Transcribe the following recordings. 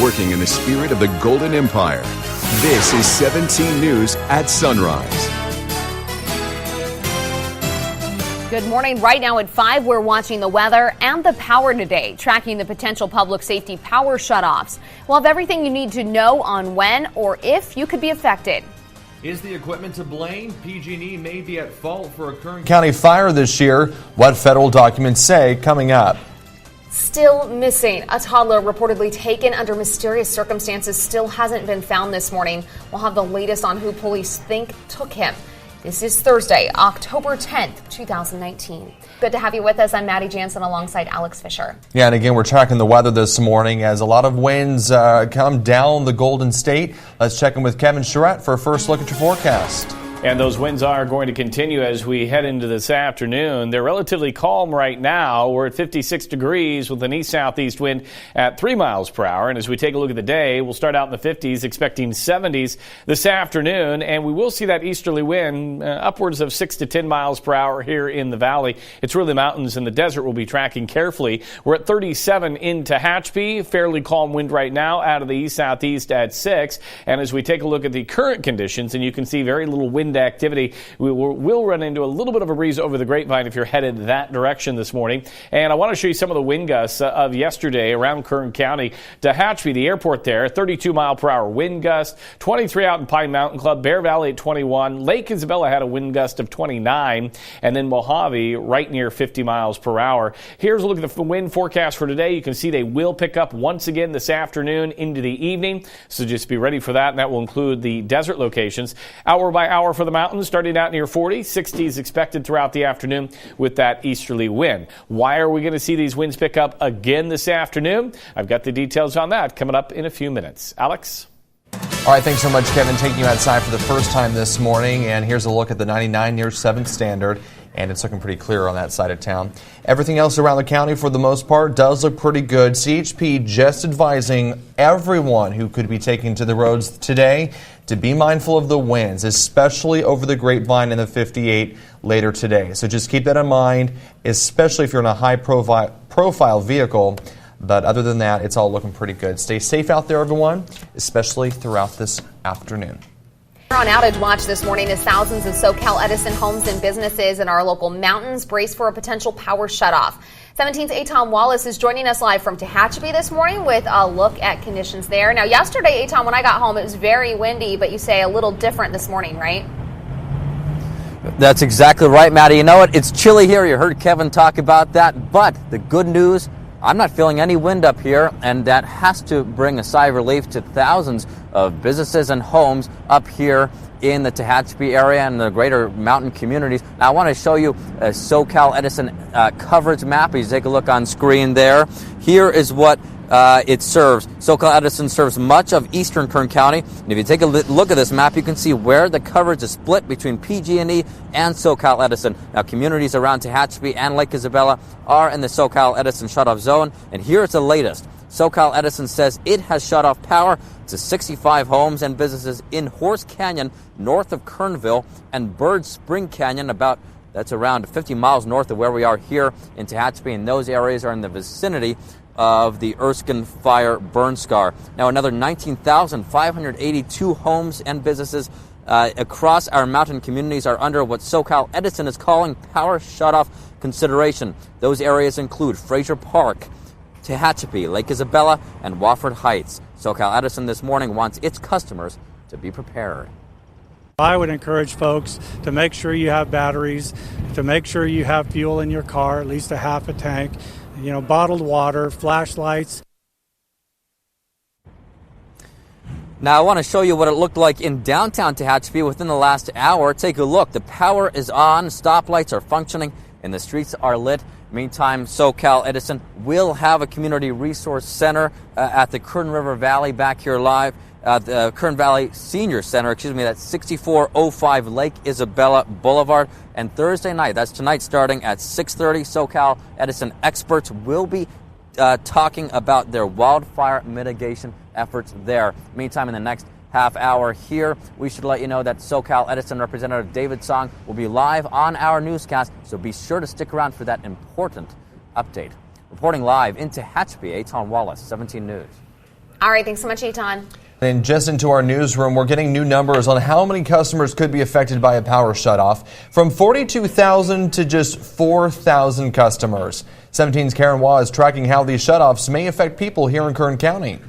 working in the spirit of the Golden Empire. This is 17 News at Sunrise. Good morning. Right now at 5, we're watching the weather and the power today, tracking the potential public safety power shutoffs. We'll have everything you need to know on when or if you could be affected. Is the equipment to blame? PG&E may be at fault for a Kern County fire this year. What federal documents say coming up. Still missing. A toddler reportedly taken under mysterious circumstances still hasn't been found this morning. We'll have the latest on who police think took him. This is Thursday, October 10th, 2019. Good to have you with us. I'm Maddie Jansen alongside Alex Fisher. Yeah, and again, we're tracking the weather this morning as a lot of winds come down the Golden State. Let's check in with Kevin Charette for a first look at your forecast. And those winds are going to continue as we head into this afternoon. They're relatively calm right now. We're at 56 degrees with an east-southeast wind at 3 miles per hour. And as we take a look at the day, we'll start out in the 50s, expecting 70s this afternoon. And we will see that easterly wind upwards of 6 to 10 miles per hour here in the valley. It's really the mountains and the desert we'll be tracking carefully. We're at 37 in Tehachapi. Fairly calm wind right now out of the east-southeast at 6. And as we take a look at the current conditions, and you can see very little wind activity. We will run into a little bit of a breeze over the Grapevine if you're headed that direction this morning. And I want to show you some of the wind gusts of yesterday around Kern County. Tehachapi, the airport there, 32 mile per hour wind gust, 23 out in Pine Mountain Club, Bear Valley at 21, Lake Isabella had a wind gust of 29, and then Mojave right near 50 miles per hour. Here's a look at the wind forecast for today. You can see they will pick up once again this afternoon into the evening, so just be ready for that, and that will include the desert locations. Hour by hour for the mountains, starting out near 40, 60s expected throughout the afternoon with that easterly wind. Why are we going to see these winds pick up again this afternoon? I've got the details on that coming up in a few minutes. Alex? All right, thanks so much, Kevin, taking you outside for the first time this morning. And here's a look at the 99 near 7th standard. And it's looking pretty clear on that side of town. Everything else around the county, for the most part, does look pretty good. CHP just advising everyone who could be taking to the roads today to be mindful of the winds, especially over the Grapevine and the 58 later today. So just keep that in mind, especially if you're in a high-profile vehicle. But other than that, it's all looking pretty good. Stay safe out there, everyone, especially throughout this afternoon. On outage watch this morning as thousands of SoCal Edison homes and businesses in our local mountains brace for a potential power shutoff. 17's Aton Wallace is joining us live from Tehachapi this morning with a look at conditions there. Now, yesterday, Aton, when I got home, it was very windy, but you say a little different this morning, right? That's exactly right, Maddie. You know what? It's chilly here. You heard Kevin talk about that. But the good news, I'm not feeling any wind up here, and that has to bring a sigh of relief to thousands of businesses and homes up here in the Tehachapi area and the greater mountain communities. Now, I want to show you a SoCal Edison coverage map. You take a look on screen there. Here is what it serves. SoCal Edison serves much of eastern Kern County. And if you take a look at this map, you can see where the coverage is split between PG&E and SoCal Edison. Now, communities around Tehachapi and Lake Isabella are in the SoCal Edison shutoff zone. And here's the latest. SoCal Edison says it has shut off power to 65 homes and businesses in Horse Canyon, north of Kernville, and Bird Spring Canyon, that's around 50 miles north of where we are here in Tehachapi, and those areas are in the vicinity of the Erskine fire burn scar. Now, another 19,582 homes and businesses across our mountain communities are under what SoCal Edison is calling power shutoff consideration. Those areas include Fraser Park, Tehachapi, Lake Isabella, and Wofford Heights. SoCal Edison this morning wants its customers to be prepared. I would encourage folks to make sure you have batteries, to make sure you have fuel in your car, at least a half a tank, bottled water, flashlights. Now, I want to show you what it looked like in downtown Tehachapi within the last hour. Take a look. The power is on, stoplights are functioning, and the streets are lit. Meantime, SoCal Edison will have a community resource center at the Kern River Valley back here live. The Kern Valley Senior Center, that's 6405 Lake Isabella Boulevard. And Thursday night, that's tonight starting at 6:30, SoCal Edison experts will be talking about their wildfire mitigation efforts there. Meantime, in the next half hour here, we should let you know that SoCal Edison Representative David Song will be live on our newscast, so be sure to stick around for that important update. Reporting live in Tehachapi, Aton Wallace, 17 News. All right, thanks so much, Eton. And just into our newsroom, we're getting new numbers on how many customers could be affected by a power shutoff, from 42,000 to just 4,000 customers. 17's Karen Waugh is tracking how these shutoffs may affect people here in Kern County.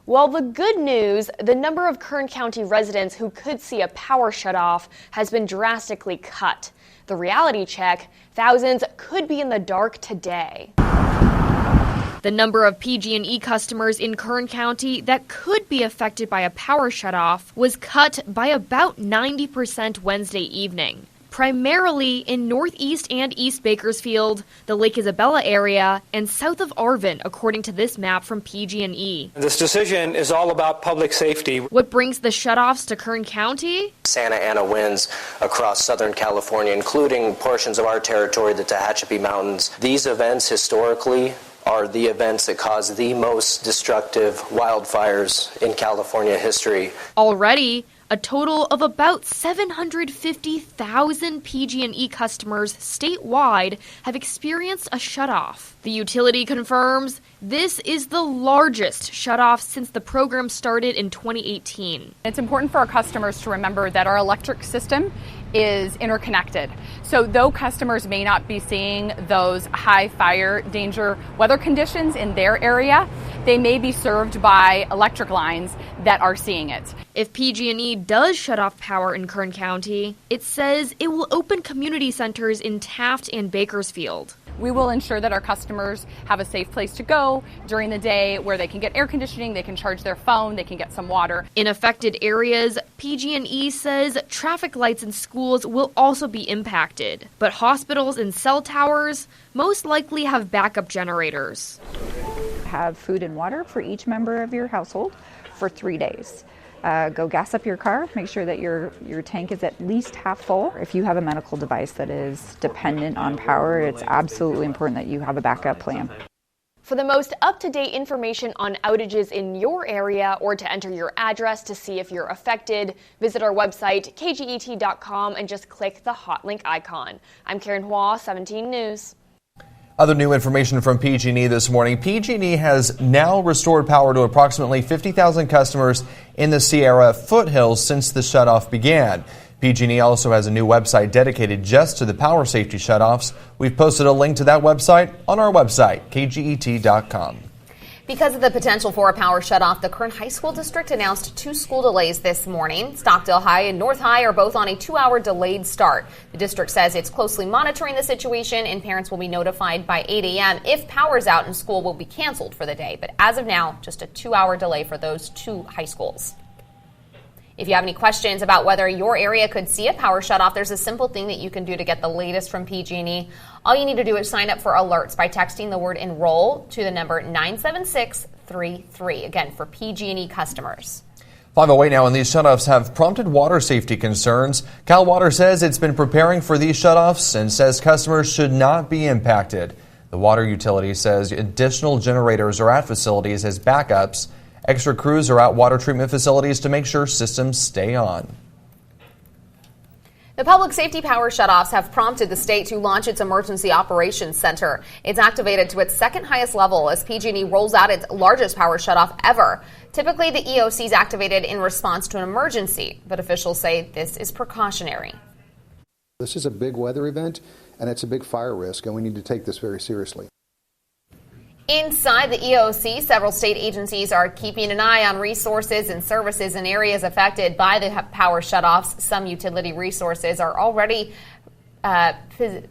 Well, the good news, the number of Kern County residents who could see a power shutoff has been drastically cut. The reality check, thousands could be in the dark today. The number of PG&E customers in Kern County that could be affected by a power shutoff was cut by about 90% Wednesday evening. Primarily in northeast and east Bakersfield, the Lake Isabella area, and south of Arvin, according to this map from PG&E. This decision is all about public safety. What brings the shutoffs to Kern County? Santa Ana winds across Southern California, including portions of our territory, the Tehachapi Mountains. These events historically are the events that cause the most destructive wildfires in California history. Already, a total of about 750,000 PG&E customers statewide have experienced a shutoff. The utility confirms this is the largest shutoff since the program started in 2018. It's important for our customers to remember that our electric system is interconnected. So though customers may not be seeing those high fire danger weather conditions in their area, they may be served by electric lines that are seeing it. If PG&E does shut off power in Kern County, it says it will open community centers in Taft and Bakersfield. We will ensure that our customers have a safe place to go during the day where they can get air conditioning, they can charge their phone, they can get some water. In affected areas, PG&E says traffic lights in schools will also be impacted. But hospitals and cell towers most likely have backup generators. Have food and water for each member of your household for 3 days. Go gas up your car, make sure that your tank is at least half full. If you have a medical device that is dependent on power, it's absolutely important that you have a backup plan. For the most up-to-date information on outages in your area or to enter your address to see if you're affected, visit our website, kget.com, and just click the hot link icon. I'm Karen Waugh, 17 News. Other new information from PG&E this morning. PG&E has now restored power to approximately 50,000 customers in the Sierra foothills since the shutoff began. PG&E also has a new website dedicated just to the power safety shutoffs. We've posted a link to that website on our website, kget.com. Because of the potential for a power shutoff, the Kern High School District announced 2 school delays this morning. Stockdale High and North High are both on a 2-hour delayed start. The district says it's closely monitoring the situation and parents will be notified by 8 a.m. if power's out and school will be canceled for the day. But as of now, just a 2-hour delay for those 2 high schools. If you have any questions about whether your area could see a power shutoff, there's a simple thing that you can do to get the latest from PG&E. All you need to do is sign up for alerts by texting the word enroll to the number 97633. Again, for PG&E customers. 5:08 now, and these shutoffs have prompted water safety concerns. Cal Water says it's been preparing for these shutoffs and says customers should not be impacted. The water utility says additional generators are at facilities as backups. Extra crews are at water treatment facilities to make sure systems stay on. The public safety power shutoffs have prompted the state to launch its Emergency Operations Center. It's activated to its second highest level as PG&E rolls out its largest power shutoff ever. Typically, the EOC is activated in response to an emergency, but officials say this is precautionary. This is a big weather event, and it's a big fire risk, and we need to take this very seriously. Inside the EOC, several state agencies are keeping an eye on resources and services in areas affected by the power shutoffs. Some utility resources are already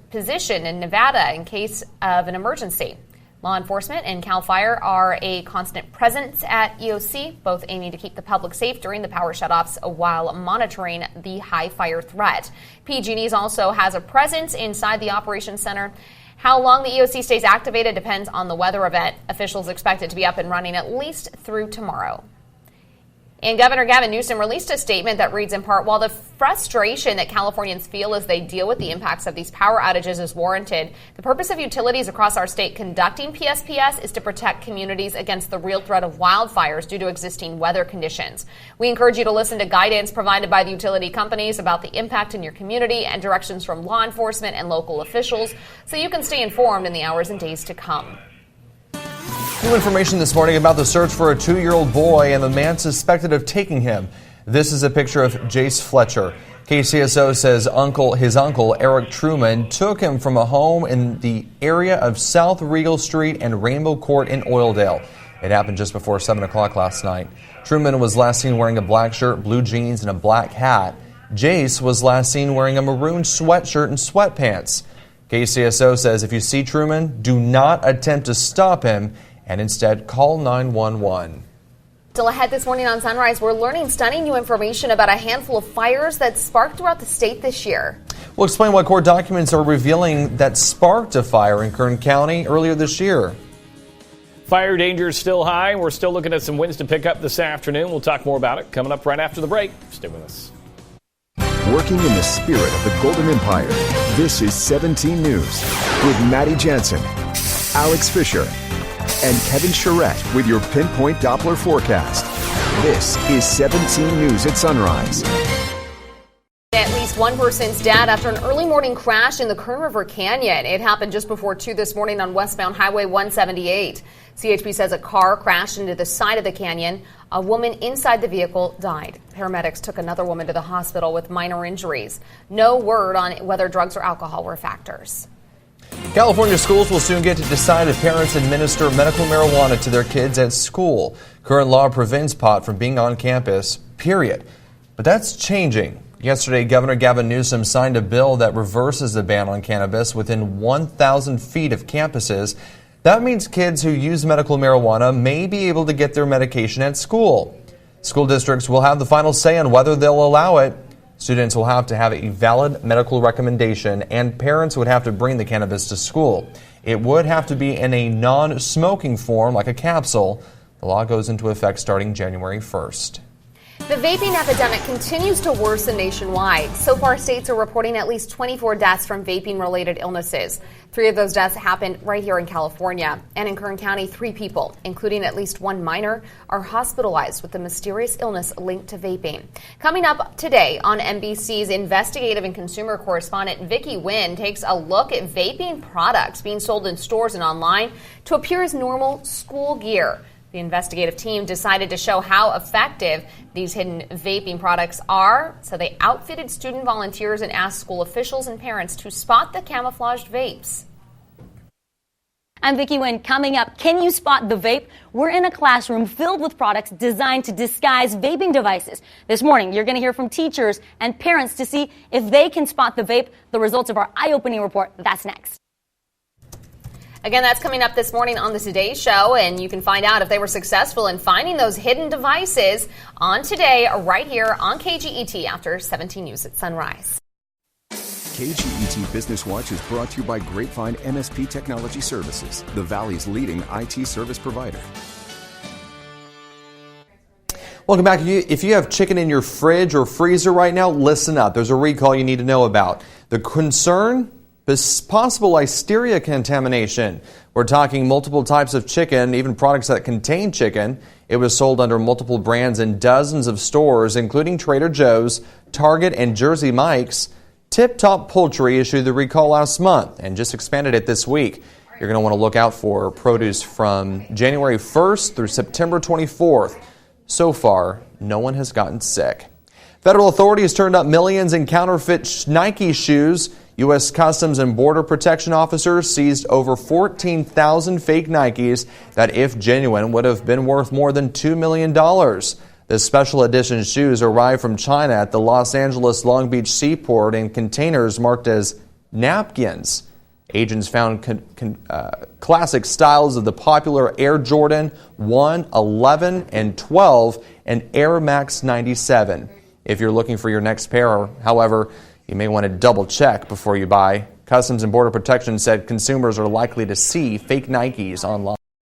positioned in Nevada in case of an emergency. Law enforcement and CAL FIRE are a constant presence at EOC, both aiming to keep the public safe during the power shutoffs while monitoring the high fire threat. PG&E also has a presence inside the Operations Center. How long the EOC stays activated depends on the weather event. Officials expect it to be up and running at least through tomorrow. And Governor Gavin Newsom released a statement that reads in part, while the frustration that Californians feel as they deal with the impacts of these power outages is warranted, the purpose of utilities across our state conducting PSPS is to protect communities against the real threat of wildfires due to existing weather conditions. We encourage you to listen to guidance provided by the utility companies about the impact in your community and directions from law enforcement and local officials so you can stay informed in the hours and days to come. New information this morning about the search for a 2-year-old boy and the man suspected of taking him. This is a picture of Jace Fletcher. KCSO says his uncle, Eric Truman, took him from a home in the area of South Regal Street and Rainbow Court in Oildale. It happened just before 7 o'clock last night. Truman was last seen wearing a black shirt, blue jeans, and a black hat. Jace was last seen wearing a maroon sweatshirt and sweatpants. KCSO says if you see Truman, do not attempt to stop him and instead call 911. Still ahead this morning on Sunrise, we're learning stunning new information about a handful of fires that sparked throughout the state this year. We'll explain what court documents are revealing that sparked a fire in Kern County earlier this year. Fire danger is still high. We're still looking at some winds to pick up this afternoon. We'll talk more about it coming up right after the break. Stay with us. Working in the spirit of the Golden Empire, this is 17 News with Maddie Jansen, Alex Fisher, and Kevin Charette with your Pinpoint Doppler forecast. This is 17 News at Sunrise. At least one person's dead after an early morning crash in the Kern River Canyon. It happened just before 2 this morning on westbound Highway 178. CHP says a car crashed into the side of the canyon. A woman inside the vehicle died. Paramedics took another woman to the hospital with minor injuries. No word on whether drugs or alcohol were factors. California schools will soon get to decide if parents administer medical marijuana to their kids at school. Current law prevents pot from being on campus, period. But that's changing. Yesterday, Governor Gavin Newsom signed a bill that reverses the ban on cannabis within 1,000 feet of campuses. That means kids who use medical marijuana may be able to get their medication at school. School districts will have the final say on whether they'll allow it. Students will have to have a valid medical recommendation, and parents would have to bring the cannabis to school. It would have to be in a non-smoking form, like a capsule. The law goes into effect starting January 1st. The vaping epidemic continues to worsen nationwide. So far, states are reporting at least 24 deaths from vaping-related illnesses. 3 of those deaths happened right here in California. And in Kern County, 3 people, including at least 1 minor, are hospitalized with a mysterious illness linked to vaping. Coming up today on NBC's investigative and consumer correspondent Vicki Nguyen takes a look at vaping products being sold in stores and online to appear as normal school gear. The investigative team decided to show how effective these hidden vaping products are, so they outfitted student volunteers and asked school officials and parents to spot the camouflaged vapes. I'm Vicki Nguyen. Coming up, can you spot the vape? We're in a classroom filled with products designed to disguise vaping devices. This morning, you're going to hear from teachers and parents to see if they can spot the vape. The results of our eye-opening report, that's next. Again, that's coming up this morning on the Today Show, and you can find out if they were successful in finding those hidden devices on Today right here on KGET after 17 News at Sunrise. KGET Business Watch is brought to you by Grapevine MSP Technology Services, the Valley's leading IT service provider. Welcome back. If you have chicken in your fridge or freezer right now, listen up. There's a recall you need to know about. The concern? Possible listeria contamination. We're talking multiple types of chicken, even products that contain chicken. It was sold under multiple brands in dozens of stores, including Trader Joe's, Target, and Jersey Mike's. Tip Top Poultry issued the recall last month and just expanded it this week. You're going to want to look out for produce from January 1st through September 24th. So far, no one has gotten sick. Federal authorities turned up millions in counterfeit Nike shoes. U.S. Customs and Border Protection officers seized over 14,000 fake Nikes that, if genuine, would have been worth more than $2 million. The special edition shoes arrived from China at the Los Angeles Long Beach seaport in containers marked as napkins. Agents found classic styles of the popular Air Jordan 1, 11, and 12, and Air Max 97. If you're looking for your next pair, however, you may want to double check before you buy. Customs and Border Protection said consumers are likely to see fake Nikes online.